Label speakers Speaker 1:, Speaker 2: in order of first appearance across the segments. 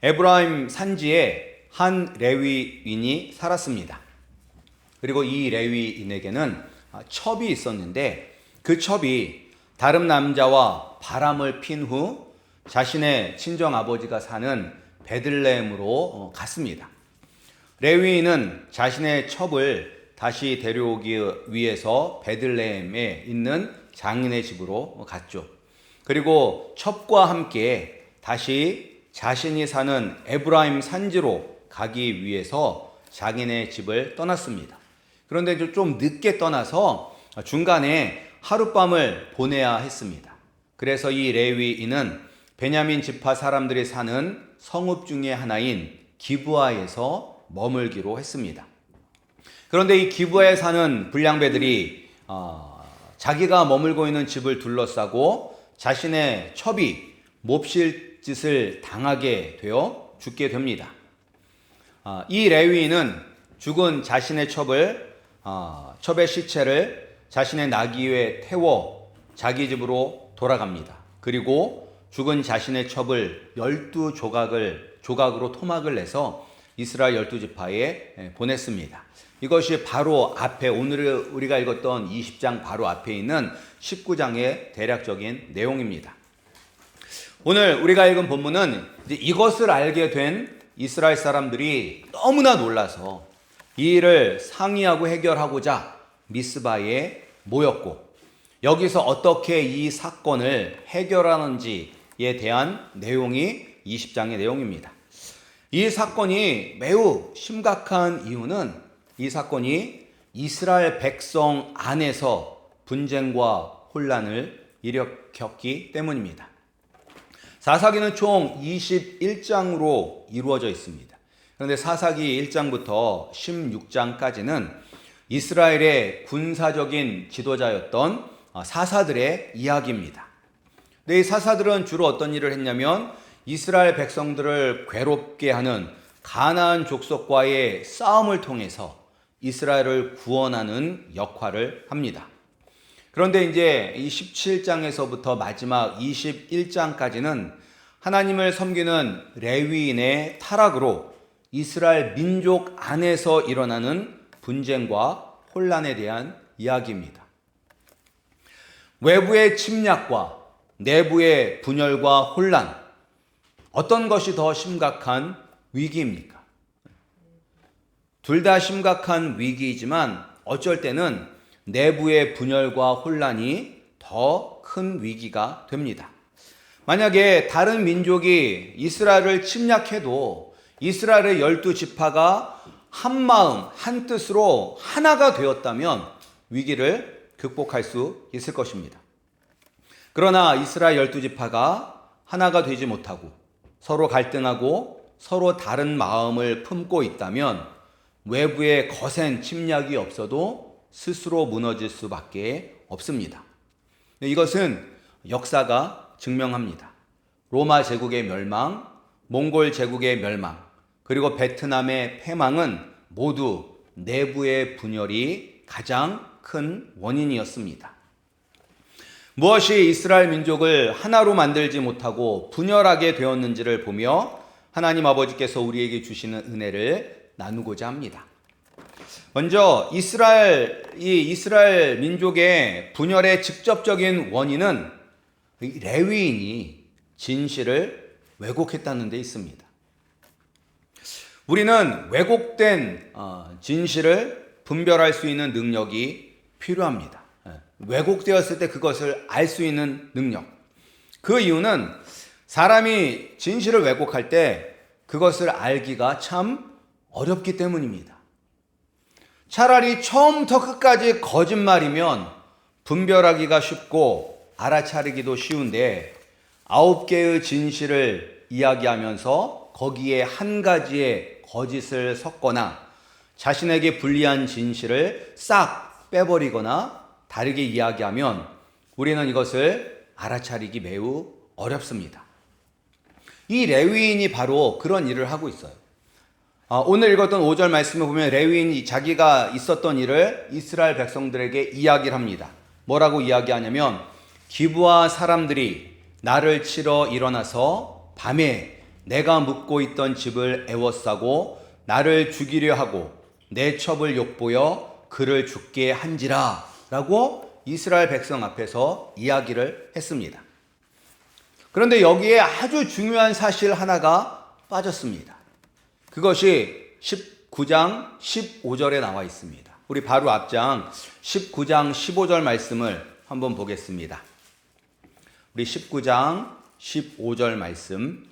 Speaker 1: 에브라임 산지에 한 레위인이 살았습니다. 그리고 이 레위인에게는 첩이 있었는데 그 첩이 다른 남자와 바람을 핀 후 자신의 친정아버지가 사는 베들레헴으로 갔습니다. 레위인은 자신의 첩을 다시 데려오기 위해서 베들레헴에 있는 장인의 집으로 갔죠. 그리고 첩과 함께 다시 자신이 사는 에브라임 산지로 가기 위해서 장인의 집을 떠났습니다. 그런데 좀 늦게 떠나서 중간에 하룻밤을 보내야 했습니다. 그래서 이 레위인은 베냐민 지파 사람들이 사는 성읍 중의 하나인 기브아에서 머물기로 했습니다. 그런데 이 기브아에 사는 불량배들이 자기가 머물고 있는 집을 둘러싸고 자신의 첩이 몹쓸 짓을 당하게 되어 죽게 됩니다. 이 레위인은 죽은 자신의 첩의 시체를 자신의 나귀 위에 태워 자기 집으로 돌아갑니다. 그리고 죽은 자신의 첩을 12조각으로 토막을 내서 이스라엘 12지파에 보냈습니다. 이것이 바로 앞에 오늘 우리가 읽었던 20장 바로 앞에 있는 19장의 대략적인 내용입니다. 오늘 우리가 읽은 본문은 이것을 알게 된 이스라엘 사람들이 너무나 놀라서 이 일을 상의하고 해결하고자 미스바에 모였고 여기서 어떻게 이 사건을 해결하는지에 대한 내용이 20장의 내용입니다. 이 사건이 매우 심각한 이유는 이 사건이 이스라엘 백성 안에서 분쟁과 혼란을 일으켰기 때문입니다. 사사기는 총 21장으로 이루어져 있습니다. 그런데 사사기 1장부터 16장까지는 이스라엘의 군사적인 지도자였던 사사들의 이야기입니다. 근데 이 사사들은 주로 어떤 일을 했냐면 이스라엘 백성들을 괴롭게 하는 가나안 족속과의 싸움을 통해서 이스라엘을 구원하는 역할을 합니다. 그런데 이제 이 17장에서부터 마지막 21장까지는 하나님을 섬기는 레위인의 타락으로 이스라엘 민족 안에서 일어나는 분쟁과 혼란에 대한 이야기입니다. 외부의 침략과 내부의 분열과 혼란, 어떤 것이 더 심각한 위기입니까? 둘 다 심각한 위기이지만 어쩔 때는 내부의 분열과 혼란이 더 큰 위기가 됩니다. 만약에 다른 민족이 이스라엘을 침략해도 이스라엘의 12지파가 한 마음, 한 뜻으로 하나가 되었다면 위기를 극복할 수 있을 것입니다. 그러나 이스라엘 12지파가 하나가 되지 못하고 서로 갈등하고 서로 다른 마음을 품고 있다면 외부의 거센 침략이 없어도 스스로 무너질 수밖에 없습니다. 이것은 역사가 증명합니다. 로마 제국의 멸망, 몽골 제국의 멸망, 그리고 베트남의 패망은 모두 내부의 분열이 가장 큰 원인이었습니다. 무엇이 이스라엘 민족을 하나로 만들지 못하고 분열하게 되었는지를 보며 하나님 아버지께서 우리에게 주시는 은혜를 나누고자 합니다. 먼저 이스라엘 민족의 분열의 직접적인 원인은 레위인이 진실을 왜곡했다는 데 있습니다. 우리는 왜곡된 진실을 분별할 수 있는 능력이 필요합니다. 왜곡되었을 때 그것을 알 수 있는 능력. 그 이유는 사람이 진실을 왜곡할 때 그것을 알기가 참 어렵기 때문입니다. 차라리 처음부터 끝까지 거짓말이면 분별하기가 쉽고 알아차리기도 쉬운데 9개의 진실을 이야기하면서 거기에 한 가지의 거짓을 섞거나 자신에게 불리한 진실을 싹 빼버리거나 다르게 이야기하면 우리는 이것을 알아차리기 매우 어렵습니다. 이 레위인이 바로 그런 일을 하고 있어요. 오늘 읽었던 5절 말씀을 보면 레위인이 자기가 있었던 일을 이스라엘 백성들에게 이야기를 합니다. 뭐라고 이야기하냐면 기브아 사람들이 나를 치러 일어나서 밤에 내가 묵고 있던 집을 애워싸고 나를 죽이려 하고 내 첩을 욕보여 그를 죽게 한지라 라고 이스라엘 백성 앞에서 이야기를 했습니다. 그런데 여기에 아주 중요한 사실 하나가 빠졌습니다. 그것이 19장 15절에 나와 있습니다. 우리 바로 앞장 19장 15절 말씀을 한번 보겠습니다. 우리 19장 15절 말씀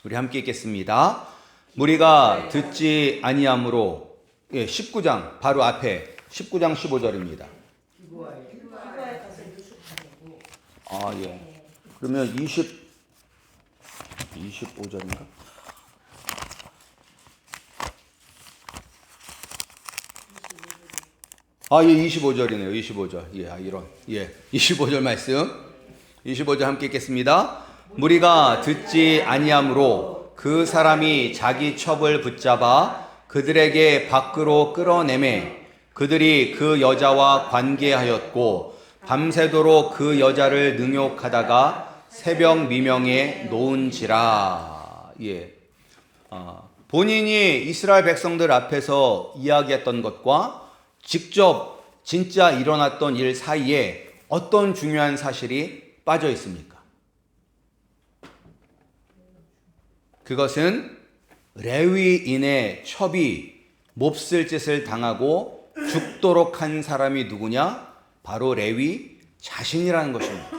Speaker 1: 우리 함께 읽겠습니다. 무리가 듣지 아니함으로 19장 바로 앞에 19장 15절입니다. 예. 그러면 25절인가? 예, 25절이네요. 25절. 이런. 25절 말씀. 25절 함께 읽겠습니다. 무리가 듣지 아니함으로 그 사람이 자기 첩을 붙잡아 그들에게 밖으로 끌어내매 그들이 그 여자와 관계하였고 밤새도록 그 여자를 능욕하다가 새벽 미명에 놓은지라. 본인이 이스라엘 백성들 앞에서 이야기했던 것과 직접 진짜 일어났던 일 사이에 어떤 중요한 사실이 빠져 있습니까? 그것은 레위인의 첩이 몹쓸 짓을 당하고 죽도록 한 사람이 누구냐? 바로 레위 자신이라는 것입니다.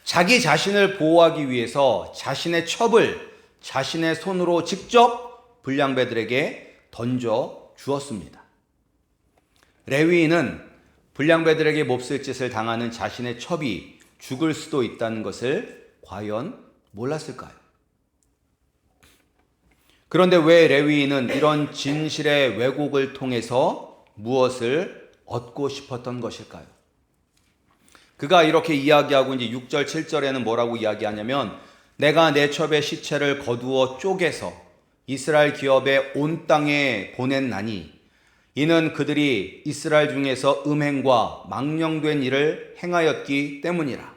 Speaker 1: 자기 자신을 보호하기 위해서 자신의 첩을 자신의 손으로 직접 불량배들에게 던져 주었습니다. 레위인은 불량배들에게 몹쓸 짓을 당하는 자신의 첩이 죽을 수도 있다는 것을 과연 몰랐을까요? 그런데 왜 레위인은 이런 진실의 왜곡을 통해서 무엇을 얻고 싶었던 것일까요? 그가 이렇게 이야기하고 이제 6절, 7절에는 뭐라고 이야기하냐면 내가 내 첩의 시체를 거두어 쪼개서 이스라엘 기업의 온 땅에 보냈나니 이는 그들이 이스라엘 중에서 음행과 망령된 일을 행하였기 때문이라.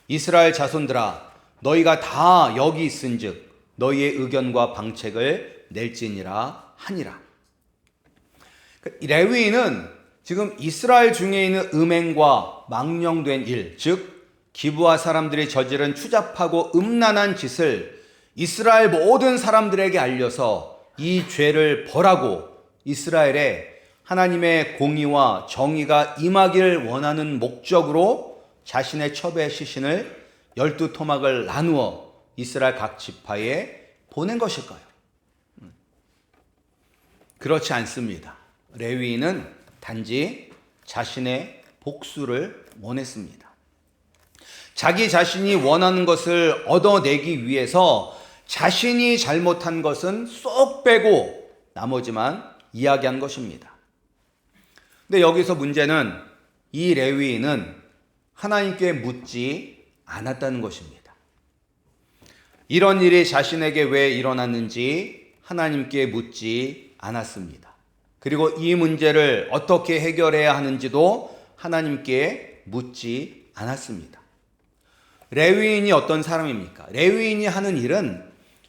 Speaker 1: 이스라엘 자손들아 너희가 다 여기 있은즉 너희의 의견과 방책을 낼지니라 하니라. 레위인은 지금 이스라엘 중에 있는 음행과 망령된 일, 즉 기브아 사람들이 저지른 추잡하고 음란한 짓을 이스라엘 모든 사람들에게 알려서 이 죄를 벌하고 이스라엘에 하나님의 공의와 정의가 임하기를 원하는 목적으로 자신의 첩의 시신을 12토막을 나누어 이스라엘 각 지파에 보낸 것일까요? 그렇지 않습니다. 레위인은 단지 자신의 복수를 원했습니다. 자기 자신이 원하는 것을 얻어내기 위해서 자신이 잘못한 것은 쏙 빼고 나머지만 이야기한 것입니다. 근데 여기서 문제는 이 레위인은 하나님께 묻지 않았다는 것입니다. 이런 일이 자신에게 왜 일어났는지 하나님께 묻지 않았습니다. 그리고 이 문제를 어떻게 해결해야 하는지도 하나님께 묻지 않았습니다. 레위인이 어떤 사람입니까? 레위인이 하는 일은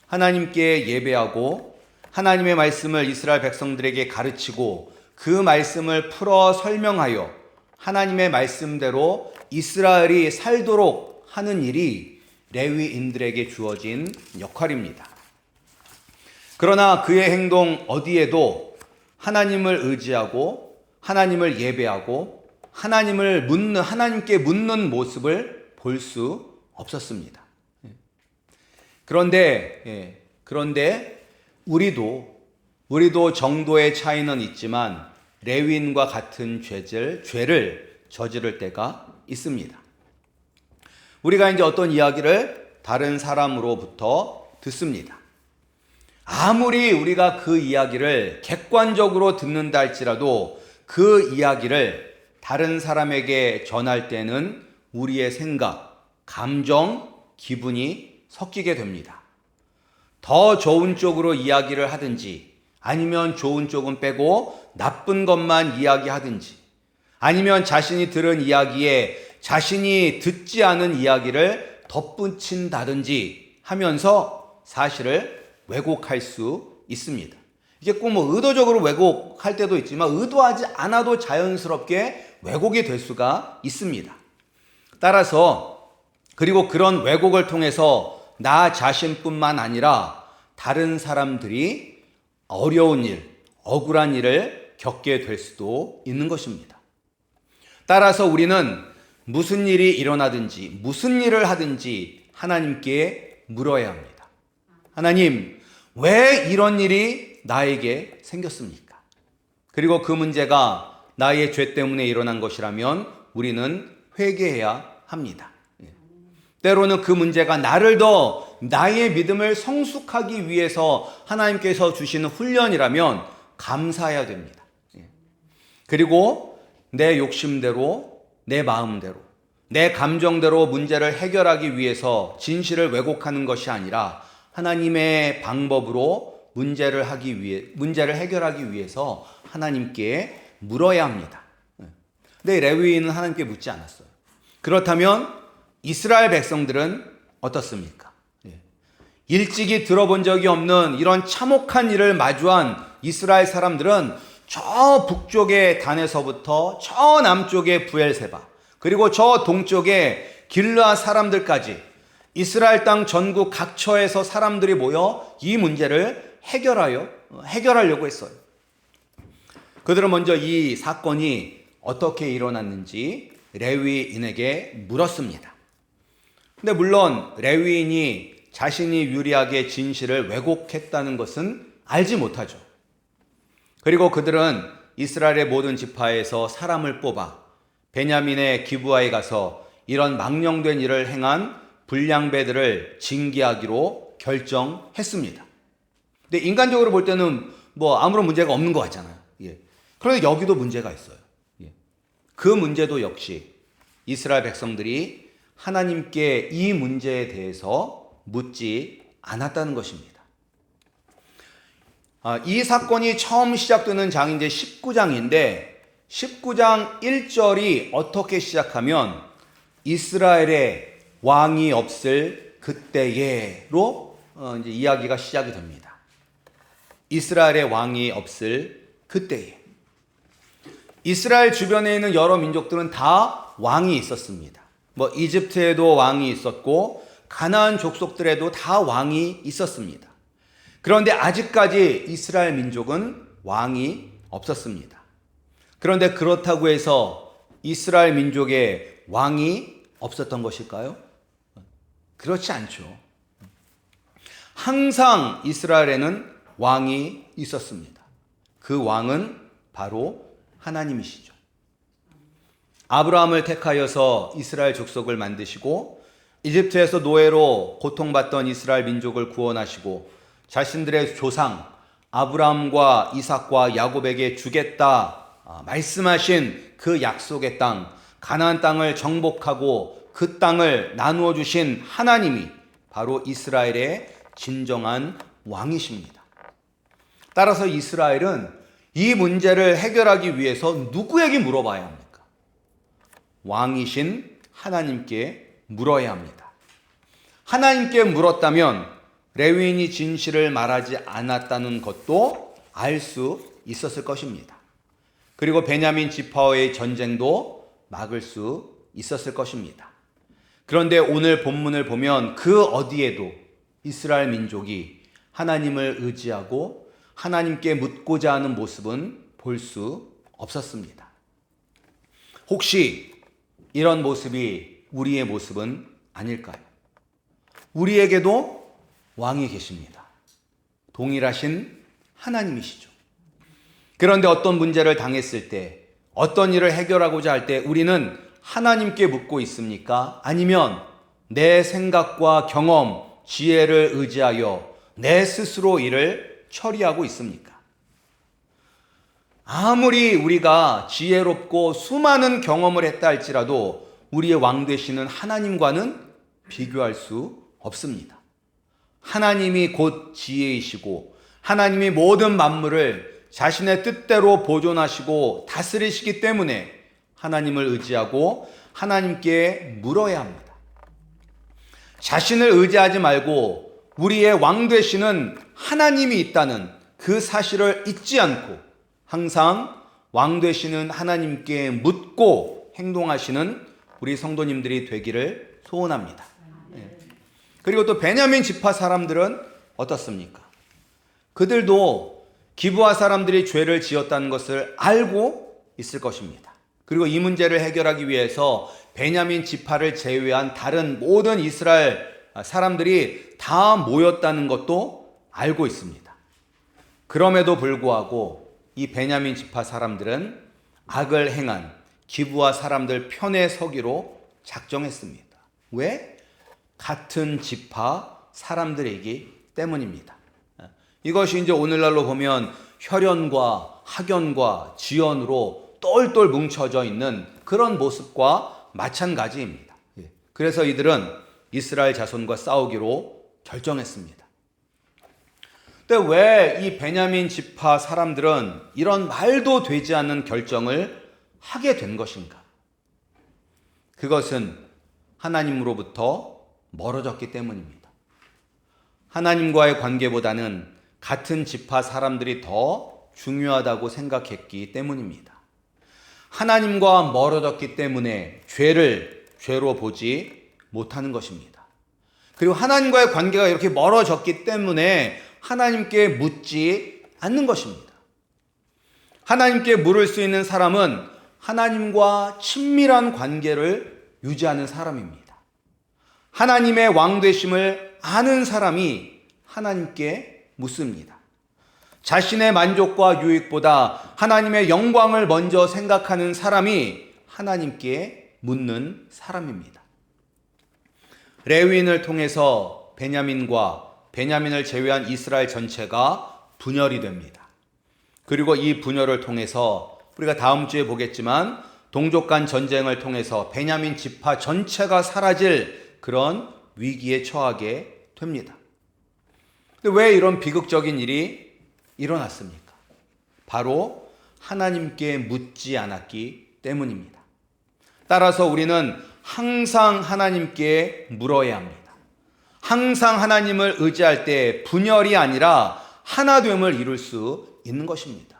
Speaker 1: 하나님께 예배하고 하나님의 말씀을 이스라엘 백성들에게 가르치고 그 말씀을 풀어 설명하여 하나님의 말씀대로 이스라엘이 살도록 하는 일이 레위인들에게 주어진 역할입니다. 그러나 그의 행동 어디에도 하나님을 의지하고 하나님을 예배하고 하나님께 묻는 모습을 볼 수 없었습니다. 그런데 우리도 정도의 차이는 있지만 레위인과 같은 죄를 저지를 때가 있습니다. 우리가 이제 어떤 이야기를 다른 사람으로부터 듣습니다. 아무리 우리가 그 이야기를 객관적으로 듣는다 할지라도 그 이야기를 다른 사람에게 전할 때는 우리의 생각, 감정, 기분이 섞이게 됩니다. 더 좋은 쪽으로 이야기를 하든지 아니면 좋은 쪽은 빼고 나쁜 것만 이야기하든지 아니면 자신이 들은 이야기에 자신이 듣지 않은 이야기를 덧붙인다든지 하면서 사실을 왜곡할 수 있습니다. 이게 꼭 뭐 의도적으로 왜곡할 때도 있지만 의도하지 않아도 자연스럽게 왜곡이 될 수가 있습니다. 따라서 그리고 그런 왜곡을 통해서 나 자신뿐만 아니라 다른 사람들이 어려운 일, 억울한 일을 겪게 될 수도 있는 것입니다. 따라서 우리는 무슨 일이 일어나든지 무슨 일을 하든지 하나님께 물어야 합니다. 하나님, 왜 이런 일이 나에게 생겼습니까? 그리고 그 문제가 나의 죄 때문에 일어난 것이라면 우리는 회개해야 합니다. 때로는 그 문제가 나를 더 나의 믿음을 성숙하기 위해서 하나님께서 주시는 훈련이라면 감사해야 됩니다. 그리고 내 욕심대로, 내 마음대로, 내 감정대로 문제를 해결하기 위해서 진실을 왜곡하는 것이 아니라 하나님의 방법으로 문제를 해결하기 위해서 하나님께 물어야 합니다. 근데 레위인은 하나님께 묻지 않았어요. 그렇다면 이스라엘 백성들은 어떻습니까? 일찍이 들어본 적이 없는 이런 참혹한 일을 마주한 이스라엘 사람들은 저 북쪽의 단에서부터 저 남쪽의 부엘세바, 그리고 저 동쪽의 길르앗 사람들까지 이스라엘 땅 전국 각처에서 사람들이 모여 이 문제를 해결하려고 했어요. 그들은 먼저 이 사건이 어떻게 일어났는지 레위인에게 물었습니다. 근데 물론 레위인이 자신이 유리하게 진실을 왜곡했다는 것은 알지 못하죠. 그리고 그들은 이스라엘의 모든 지파에서 사람을 뽑아 베냐민의 기브아에 가서 이런 망령된 일을 행한 불량배들을 징계하기로 결정했습니다. 근데 인간적으로 볼 때는 뭐 아무런 문제가 없는 것 같잖아요. 그런데 여기도 문제가 있어요. 그 문제도 역시 이스라엘 백성들이 하나님께 이 문제에 대해서 묻지 않았다는 것입니다. 이 사건이 처음 시작되는 장이 이제 19장인데 19장 1절이 어떻게 시작하면 이스라엘의 왕이 없을 그때에로 이제 이야기가 시작이 됩니다. 이스라엘의 왕이 없을 그때에. 이스라엘 주변에 있는 여러 민족들은 다 왕이 있었습니다. 뭐 이집트에도 왕이 있었고 가나안 족속들에도 다 왕이 있었습니다. 그런데 아직까지 이스라엘 민족은 왕이 없었습니다. 그런데 그렇다고 해서 이스라엘 민족에 왕이 없었던 것일까요? 그렇지 않죠. 항상 이스라엘에는 왕이 있었습니다. 그 왕은 바로 하나님이시죠. 아브라함을 택하여서 이스라엘 족속을 만드시고 이집트에서 노예로 고통받던 이스라엘 민족을 구원하시고 자신들의 조상 아브라함과 이삭과 야곱에게 주겠다 말씀하신 그 약속의 땅 가나안 땅을 정복하고 그 땅을 나누어 주신 하나님이 바로 이스라엘의 진정한 왕이십니다. 따라서 이스라엘은 이 문제를 해결하기 위해서 누구에게 물어봐야 합니까? 왕이신 하나님께 물어야 합니다. 하나님께 물었다면 레위인이 진실을 말하지 않았다는 것도 알 수 있었을 것입니다. 그리고 베냐민 지파와의 전쟁도 막을 수 있었을 것입니다. 그런데 오늘 본문을 보면 그 어디에도 이스라엘 민족이 하나님을 의지하고 하나님께 묻고자 하는 모습은 볼 수 없었습니다. 혹시 이런 모습이 우리의 모습은 아닐까요? 우리에게도 왕이 계십니다. 동일하신 하나님이시죠. 그런데 어떤 문제를 당했을 때, 어떤 일을 해결하고자 할 때 우리는 하나님께 묻고 있습니까? 아니면 내 생각과 경험, 지혜를 의지하여 내 스스로 일을 처리하고 있습니까? 아무리 우리가 지혜롭고 수많은 경험을 했다 할지라도 우리의 왕 되시는 하나님과는 비교할 수 없습니다. 하나님이 곧 지혜이시고 하나님이 모든 만물을 자신의 뜻대로 보존하시고 다스리시기 때문에 하나님을 의지하고 하나님께 물어야 합니다. 자신을 의지하지 말고 우리의 왕 되시는 하나님이 있다는 그 사실을 잊지 않고 항상 왕 되시는 하나님께 묻고 행동하시는 우리 성도님들이 되기를 소원합니다. 그리고 또 베냐민 지파 사람들은 어떻습니까? 그들도 기브아 사람들이 죄를 지었다는 것을 알고 있을 것입니다. 그리고 이 문제를 해결하기 위해서 베냐민 지파를 제외한 다른 모든 이스라엘 사람들이 다 모였다는 것도 알고 있습니다. 그럼에도 불구하고 이 베냐민 지파 사람들은 악을 행한 기브아 사람들 편에 서기로 작정했습니다. 왜? 같은 지파 사람들이기 때문입니다. 이것이 이제 오늘날로 보면 혈연과 학연과 지연으로 똘똘 뭉쳐져 있는 그런 모습과 마찬가지입니다. 그래서 이들은 이스라엘 자손과 싸우기로 결정했습니다. 근데 왜 이 베냐민 지파 사람들은 이런 말도 되지 않는 결정을 하게 된 것인가? 그것은 하나님으로부터 멀어졌기 때문입니다. 하나님과의 관계보다는 같은 지파 사람들이 더 중요하다고 생각했기 때문입니다. 하나님과 멀어졌기 때문에 죄를 죄로 보지 못하는 것입니다. 그리고 하나님과의 관계가 이렇게 멀어졌기 때문에 하나님께 묻지 않는 것입니다. 하나님께 물을 수 있는 사람은 하나님과 친밀한 관계를 유지하는 사람입니다. 하나님의 왕 되심을 아는 사람이 하나님께 묻습니다. 자신의 만족과 유익보다 하나님의 영광을 먼저 생각하는 사람이 하나님께 묻는 사람입니다. 레위인을 통해서 베냐민을 제외한 이스라엘 전체가 분열이 됩니다. 그리고 이 분열을 통해서 우리가 다음 주에 보겠지만 동족 간 전쟁을 통해서 베냐민 지파 전체가 사라질 그런 위기에 처하게 됩니다. 근데 왜 이런 비극적인 일이 일어났습니까? 바로 하나님께 묻지 않았기 때문입니다. 따라서 우리는 항상 하나님께 물어야 합니다. 항상 하나님을 의지할 때 분열이 아니라 하나됨을 이룰 수 있는 것입니다.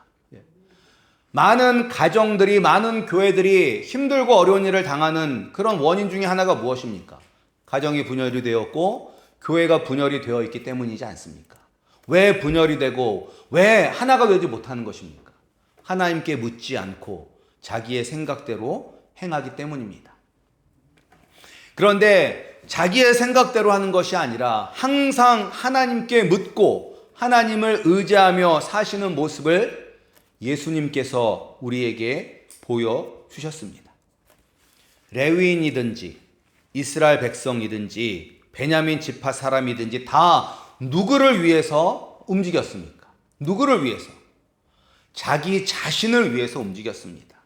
Speaker 1: 많은 가정들이, 많은 교회들이 힘들고 어려운 일을 당하는 그런 원인 중에 하나가 무엇입니까? 가정이 분열이 되었고 교회가 분열이 되어 있기 때문이지 않습니까? 왜 분열이 되고 왜 하나가 되지 못하는 것입니까? 하나님께 묻지 않고 자기의 생각대로 행하기 때문입니다. 그런데 자기의 생각대로 하는 것이 아니라 항상 하나님께 묻고 하나님을 의지하며 사시는 모습을 예수님께서 우리에게 보여주셨습니다. 레위인이든지 이스라엘 백성이든지 베냐민 지파 사람이든지 다 누구를 위해서 움직였습니까? 누구를 위해서? 자기 자신을 위해서 움직였습니다.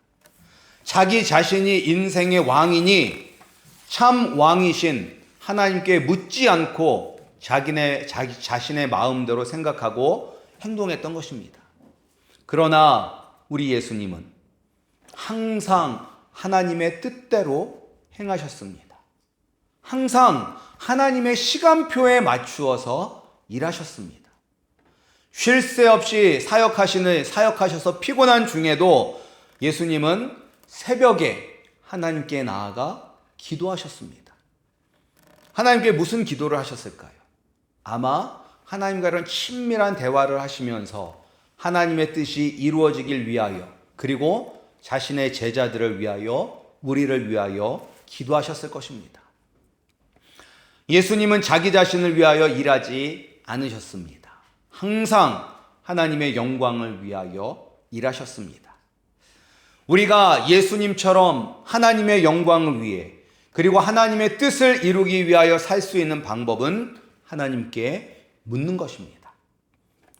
Speaker 1: 자기 자신이 인생의 왕이니 참 왕이신 하나님께 묻지 않고 자기 자신의 마음대로 생각하고 행동했던 것입니다. 그러나 우리 예수님은 항상 하나님의 뜻대로 행하셨습니다. 항상 하나님의 시간표에 맞추어서 일하셨습니다. 쉴 새 없이 사역하셔서 피곤한 중에도 예수님은 새벽에 하나님께 나아가 기도하셨습니다. 하나님께 무슨 기도를 하셨을까요? 아마 하나님과 이런 친밀한 대화를 하시면서 하나님의 뜻이 이루어지길 위하여 그리고 자신의 제자들을 위하여 우리를 위하여 기도하셨을 것입니다. 예수님은 자기 자신을 위하여 일하지 않으셨습니다. 항상 하나님의 영광을 위하여 일하셨습니다. 우리가 예수님처럼 하나님의 영광을 위해 그리고 하나님의 뜻을 이루기 위하여 살 수 있는 방법은 하나님께 묻는 것입니다.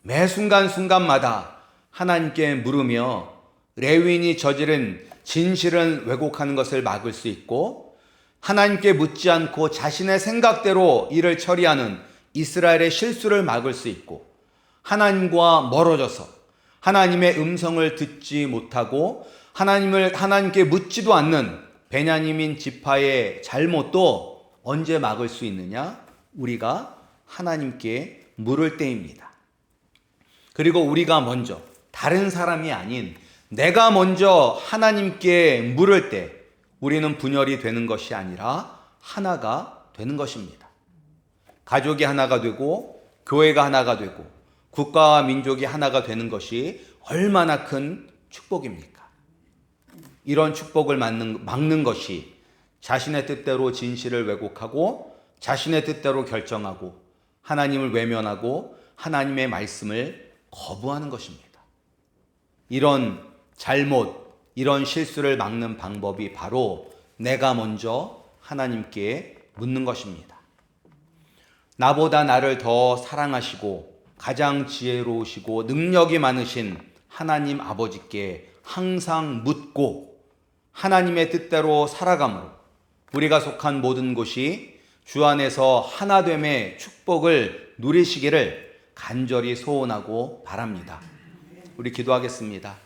Speaker 1: 매 순간순간마다 하나님께 물으며 레위인이 저지른 진실을 왜곡하는 것을 막을 수 있고 하나님께 묻지 않고 자신의 생각대로 일을 처리하는 이스라엘의 실수를 막을 수 있고 하나님과 멀어져서 하나님의 음성을 듣지 못하고 하나님께 묻지도 않는 베냐민 지파의 잘못도 언제 막을 수 있느냐? 우리가 하나님께 물을 때입니다. 그리고 우리가 먼저, 다른 사람이 아닌 내가 먼저 하나님께 물을 때 우리는 분열이 되는 것이 아니라 하나가 되는 것입니다. 가족이 하나가 되고 교회가 하나가 되고 국가와 민족이 하나가 되는 것이 얼마나 큰 축복입니까? 이런 축복을 막는 것이 자신의 뜻대로 진실을 왜곡하고 자신의 뜻대로 결정하고 하나님을 외면하고 하나님의 말씀을 거부하는 것입니다. 이런 잘못, 이런 실수를 막는 방법이 바로 내가 먼저 하나님께 묻는 것입니다. 나보다 나를 더 사랑하시고 가장 지혜로우시고 능력이 많으신 하나님 아버지께 항상 묻고 하나님의 뜻대로 살아감으로 우리가 속한 모든 곳이 주 안에서 하나됨의 축복을 누리시기를 간절히 소원하고 바랍니다. 우리 기도하겠습니다.